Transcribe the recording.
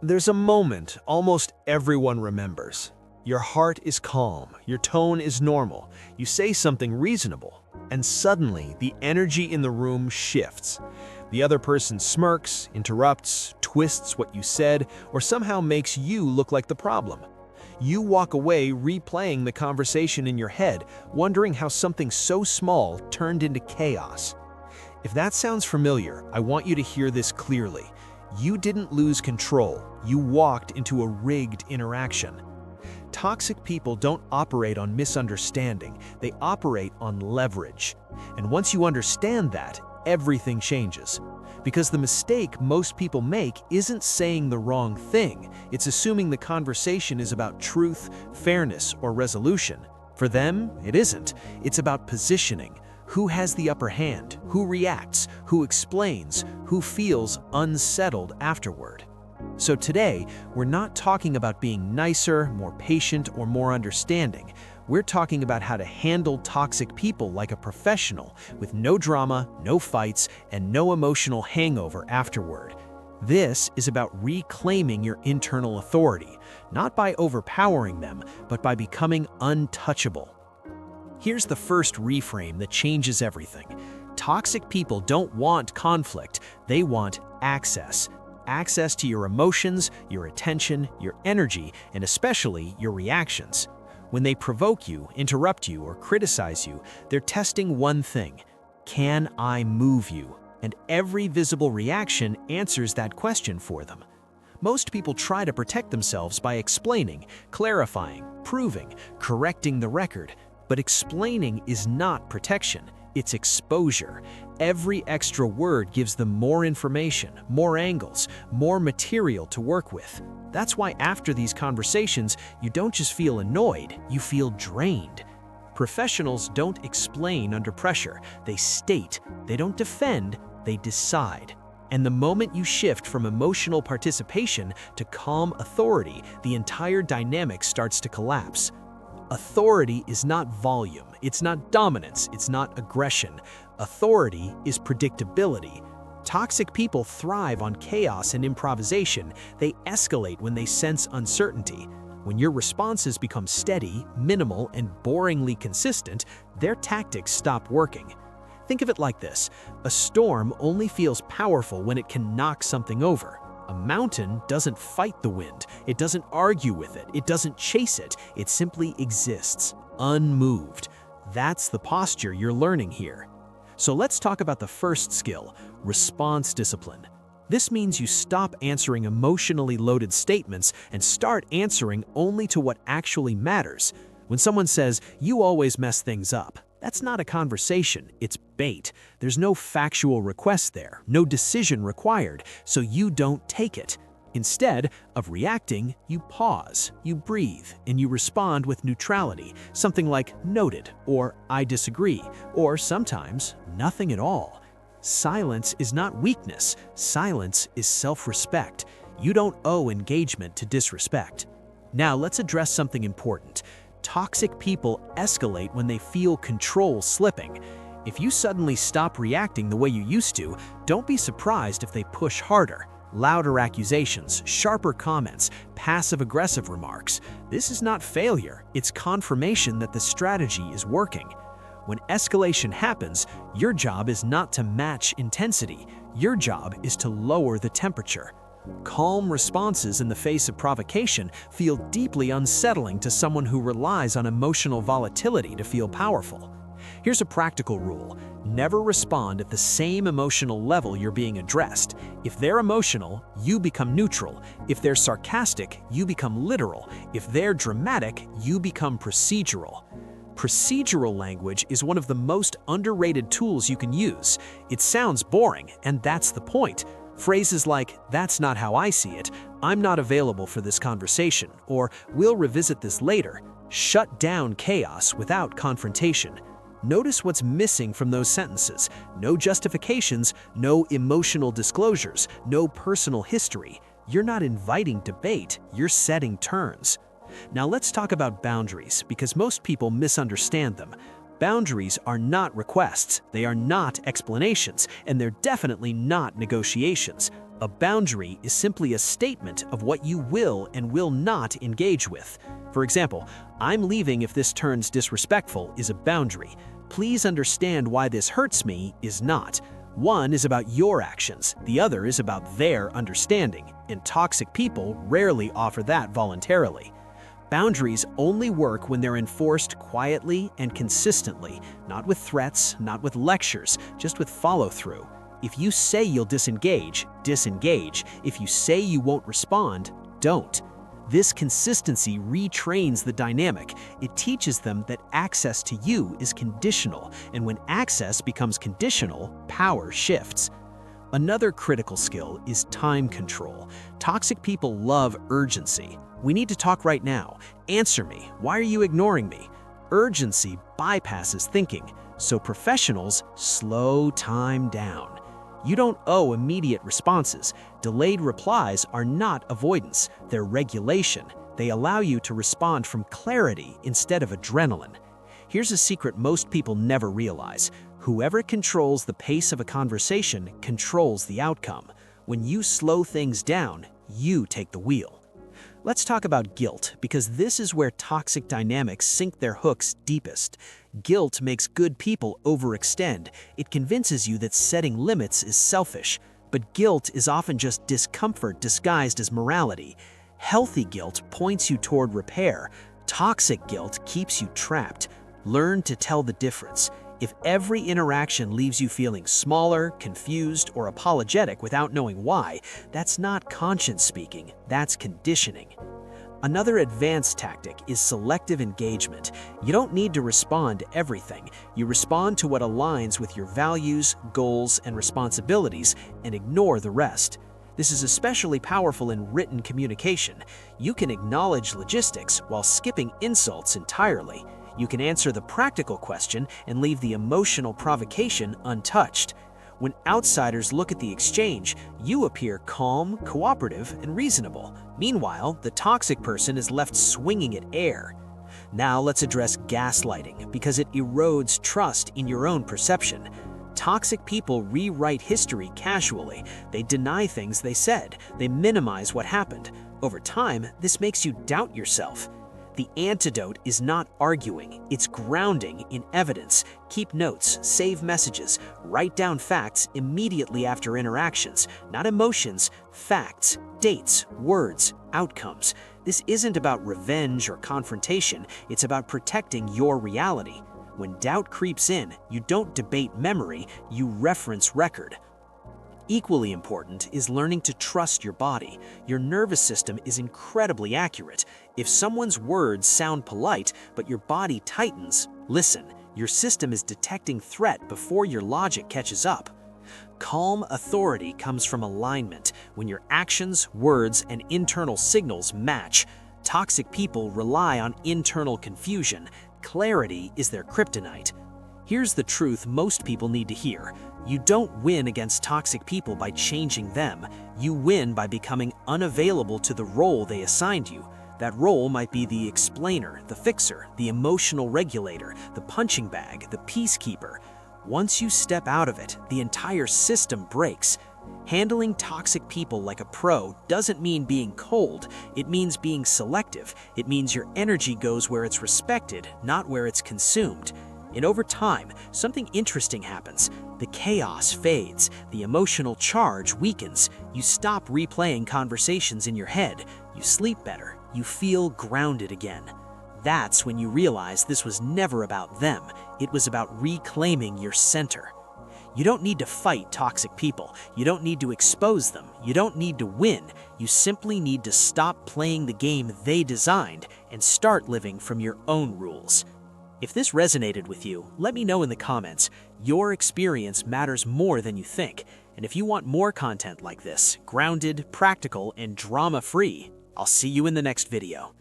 There's a moment almost everyone remembers. Your heart is calm, your tone is normal, you say something reasonable, and suddenly the energy in the room shifts. The other person smirks, interrupts, twists what you said, or somehow makes you look like the problem. You walk away replaying the conversation in your head, wondering how something so small turned into chaos. If that sounds familiar, I want you to hear this clearly. You didn't lose control, you walked into a rigged interaction. Toxic people don't operate on misunderstanding, they operate on leverage. And once you understand that, everything changes. Because the mistake most people make isn't saying the wrong thing, it's assuming the conversation is about truth, fairness, or resolution. For them, it isn't. It's about positioning. Who has the upper hand? Who reacts? Who explains? Who feels unsettled afterward? So today, we're not talking about being nicer, more patient, or more understanding. We're talking about how to handle toxic people like a professional, with no drama, no fights, and no emotional hangover afterward. This is about reclaiming your internal authority, not by overpowering them, but by becoming untouchable. Here's the first reframe that changes everything. Toxic people don't want conflict, they want access. Access to your emotions, your attention, your energy, and especially your reactions. When they provoke you, interrupt you, or criticize you, they're testing one thing: can I move you? And every visible reaction answers that question for them. Most people try to protect themselves by explaining, clarifying, proving, correcting the record. But explaining is not protection, it's exposure. Every extra word gives them more information, more angles, more material to work with. That's why after these conversations, you don't just feel annoyed, you feel drained. Professionals don't explain under pressure, they state. They don't defend, they decide. And the moment you shift from emotional participation to calm authority, the entire dynamic starts to collapse. Authority is not volume, it's not dominance, it's not aggression. Authority is predictability. Toxic people thrive on chaos and improvisation. They escalate when they sense uncertainty. When your responses become steady, minimal, and boringly consistent, their tactics stop working. Think of it like this: a storm only feels powerful when it can knock something over. A mountain doesn't fight the wind, it doesn't argue with it, it doesn't chase it, it simply exists, unmoved. That's the posture you're learning here. So let's talk about the first skill, response discipline. This means you stop answering emotionally loaded statements and start answering only to what actually matters. When someone says, "You always mess things up," that's not a conversation, it's bait. There's no factual request there, no decision required, so you don't take it. Instead of reacting, you pause, you breathe, and you respond with neutrality, something like "noted" or "I disagree," or sometimes nothing at all. Silence is not weakness, silence is self-respect. You don't owe engagement to disrespect. Now let's address something important. Toxic people escalate when they feel control slipping. If you suddenly stop reacting the way you used to, don't be surprised if they push harder. Louder accusations, sharper comments, passive-aggressive remarks. This is not failure, it's confirmation that the strategy is working. When escalation happens, your job is not to match intensity. Your job is to lower the temperature. Calm responses in the face of provocation feel deeply unsettling to someone who relies on emotional volatility to feel powerful. Here's a practical rule: never respond at the same emotional level you're being addressed. If they're emotional, you become neutral. If they're sarcastic, you become literal. If they're dramatic, you become procedural. Procedural language is one of the most underrated tools you can use. It sounds boring, and that's the point. Phrases like, "That's not how I see it," "I'm not available for this conversation," or "We'll revisit this later," shut down chaos without confrontation. Notice what's missing from those sentences. No justifications, no emotional disclosures, no personal history. You're not inviting debate, you're setting terms. Now let's talk about boundaries, because most people misunderstand them. Boundaries are not requests, they are not explanations, and they're definitely not negotiations. A boundary is simply a statement of what you will and will not engage with. For example, "I'm leaving if this turns disrespectful" is a boundary. "Please understand why this hurts me" is not. One is about your actions, the other is about their understanding, and toxic people rarely offer that voluntarily. Boundaries only work when they're enforced quietly and consistently, not with threats, not with lectures, just with follow-through. If you say you'll disengage, disengage. If you say you won't respond, don't. This consistency retrains the dynamic. It teaches them that access to you is conditional, and when access becomes conditional, power shifts. Another critical skill is time control. Toxic people love urgency. "We need to talk right now. Answer me. Why are you ignoring me?" Urgency bypasses thinking, so professionals slow time down. You don't owe immediate responses. Delayed replies are not avoidance, they're regulation. They allow you to respond from clarity instead of adrenaline. Here's a secret most people never realize. Whoever controls the pace of a conversation controls the outcome. When you slow things down, you take the wheel. Let's talk about guilt, because this is where toxic dynamics sink their hooks deepest. Guilt makes good people overextend. It convinces you that setting limits is selfish. But guilt is often just discomfort disguised as morality. Healthy guilt points you toward repair. Toxic guilt keeps you trapped. Learn to tell the difference. If every interaction leaves you feeling smaller, confused, or apologetic without knowing why, that's not conscience speaking, that's conditioning. Another advanced tactic is selective engagement. You don't need to respond to everything. You respond to what aligns with your values, goals, and responsibilities, and ignore the rest. This is especially powerful in written communication. You can acknowledge logistics while skipping insults entirely. You can answer the practical question and leave the emotional provocation untouched. When outsiders look at the exchange, you appear calm, cooperative, and reasonable. Meanwhile, the toxic person is left swinging at air. Now let's address gaslighting, because it erodes trust in your own perception. Toxic people rewrite history casually. They deny things they said. They minimize what happened. Over time, this makes you doubt yourself. The antidote is not arguing, it's grounding in evidence. Keep notes, save messages, write down facts immediately after interactions, not emotions, facts, dates, words, outcomes. This isn't about revenge or confrontation, it's about protecting your reality. When doubt creeps in, you don't debate memory, you reference record. Equally important is learning to trust your body. Your nervous system is incredibly accurate. If someone's words sound polite, but your body tightens, listen. Your system is detecting threat before your logic catches up. Calm authority comes from alignment, when your actions, words, and internal signals match. Toxic people rely on internal confusion. Clarity is their kryptonite. Here's the truth most people need to hear. You don't win against toxic people by changing them. You win by becoming unavailable to the role they assigned you. That role might be the explainer, the fixer, the emotional regulator, the punching bag, the peacekeeper. Once you step out of it, the entire system breaks. Handling toxic people like a pro doesn't mean being cold. It means being selective. It means your energy goes where it's respected, not where it's consumed. And over time, something interesting happens. The chaos fades, the emotional charge weakens, you stop replaying conversations in your head, you sleep better, you feel grounded again. That's when you realize this was never about them, it was about reclaiming your center. You don't need to fight toxic people, you don't need to expose them, you don't need to win, you simply need to stop playing the game they designed and start living from your own rules. If this resonated with you, let me know in the comments. Your experience matters more than you think. And if you want more content like this, grounded, practical, and drama-free, I'll see you in the next video.